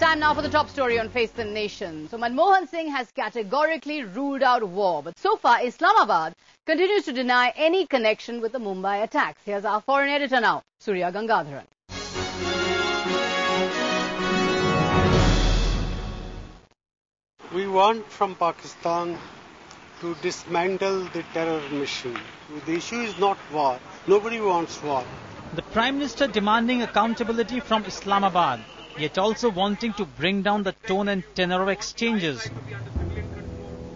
Time now for the top story on Face the Nation. So Manmohan Singh has categorically ruled out war. But so far, Islamabad continues to deny any connection with the Mumbai attacks. Here's our foreign editor now, Surya Gangadharan. We want from Pakistan to dismantle the terror mission. The issue is not war. Nobody wants war. The Prime Minister demanding accountability from Islamabad, yet also wanting to bring down the tone and tenor of exchanges.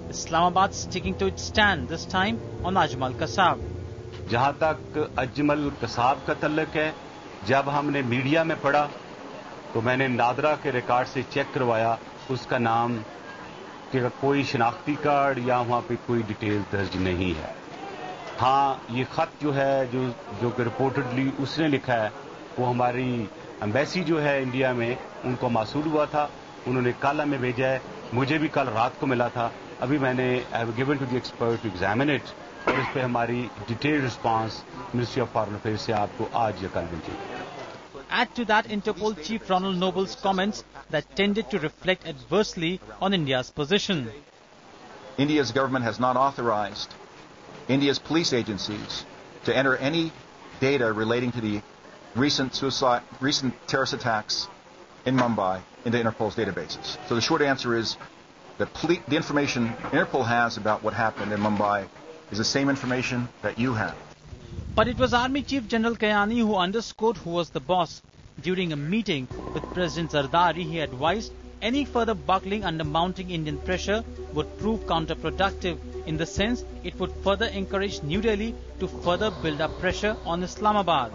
Islamabad sticking to its stand, this time on Ajmal Kasab. जहां तक अजमल कसाब का तल्लुक है, जब हमने media में पढ़ा तो मैंने नादरा के रिकॉर्ड से चेक करवाया, उसका नाम कि कोई शनाख्ती कार्ड या वहां पे कोई डिटेल दर्ज नहीं है. हाँ, ये खत जो है जो रिपोर्टेडली उसने लिखा है, वो हमारी एम्बेसी जो है इंडिया में उनको मासूल हुआ था. उन्होंने कल हमें भेजा है, मुझे भी कल रात को मिला था. अभी मैंने I have given to the expert to examine it और इस पे हमारी detail response ministry of foreign affairs से आपको आज या कल मिलेगी. Add to that Interpol Chief Ronald Noble's comments that tended to reflect adversely on India's position. India's government has not authorized India's police agencies to enter any data relating to the recent terrorist attacks in Mumbai into Interpol's databases. So the short answer is that the information Interpol has about what happened in Mumbai is the same information that you have. But it was Army Chief General Kayani who underscored who was the boss. During a meeting with President Zardari, he advised any further buckling under mounting Indian pressure would prove counterproductive, in the sense it would further encourage New Delhi to further build up pressure on Islamabad.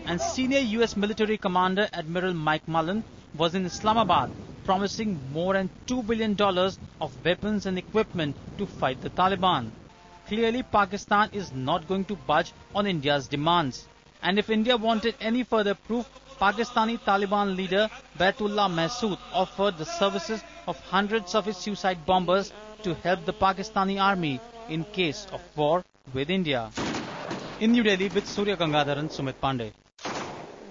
And senior US military commander Admiral Mike Mullen was in Islamabad promising more than $2 billion of weapons and equipment to fight the Taliban. Clearly, Pakistan is not going to budge on India's demands. And if India wanted any further proof, Pakistani Taliban leader Baitullah Mahsood offered the services of hundreds of his suicide bombers to help the Pakistani army in case of war with India. In New Delhi with Surya Gangadharan, Sumit Pandey.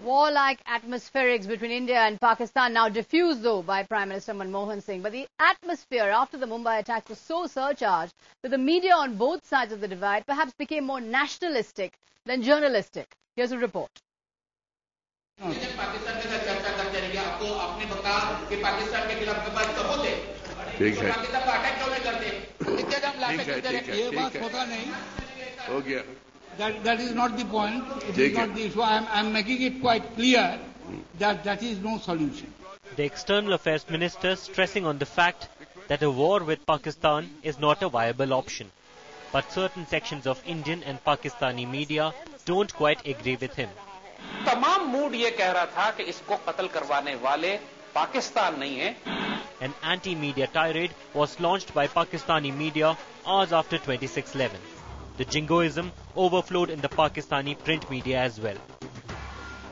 Warlike atmospherics between India and Pakistan now diffused, though, by Prime Minister Manmohan Singh. But the atmosphere after the Mumbai attacks was so surcharged that the media on both sides of the divide perhaps became more nationalistic than journalistic. Here's a report. That is not the point. It is not the issue. I am making it quite clear that is no solution. The External Affairs Minister stressing on the fact that a war with Pakistan is not a viable option. But certain sections of Indian and Pakistani media don't quite agree with him. तमाम mood ये कह रहा था कि इसको कत्ल करवाने वाले पाकिस्तान नहीं है. An anti-media tirade was launched by Pakistani media hours after 26/11. The jingoism overflowed in the Pakistani print media as well.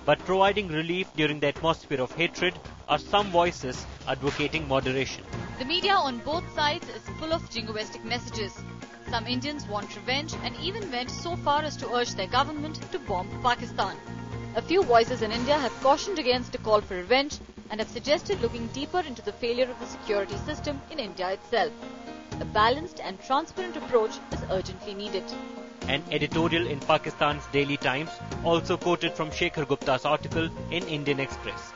But providing relief during the atmosphere of hatred are some voices advocating moderation. The media on both sides is full of jingoistic messages. Some Indians want revenge and even went so far as to urge their government to bomb Pakistan. A few voices in India have cautioned against a call for revenge and have suggested looking deeper into the failure of the security system in India itself. A balanced and transparent approach is urgently needed. An editorial in Pakistan's Daily Times also quoted from Shekhar Gupta's article in Indian Express.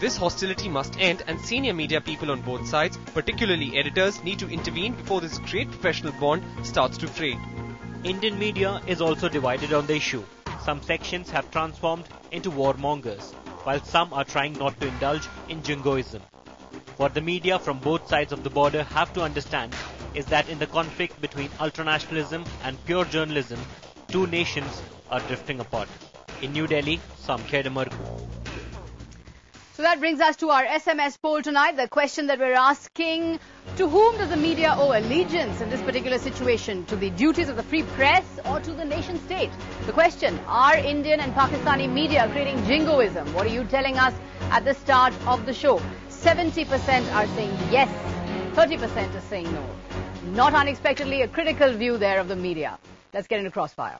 This hostility must end and senior media people on both sides, particularly editors, need to intervene before this great professional bond starts to fray. Indian media is also divided on the issue. Some sections have transformed into warmongers, while some are trying not to indulge in jingoism. What the media from both sides of the border have to understand is that in the conflict between ultranationalism and pure journalism, two nations are drifting apart. In New Delhi, Samkhed Amarku. So that brings us to our SMS poll tonight. The question that we're asking, to whom does the media owe allegiance in this particular situation? To the duties of the free press or to the nation state? The question, are Indian and Pakistani media creating jingoism? What are you telling us at the start of the show? 70% are saying yes, 30% are saying no. Not unexpectedly, a critical view there of the media. Let's get into Crossfire.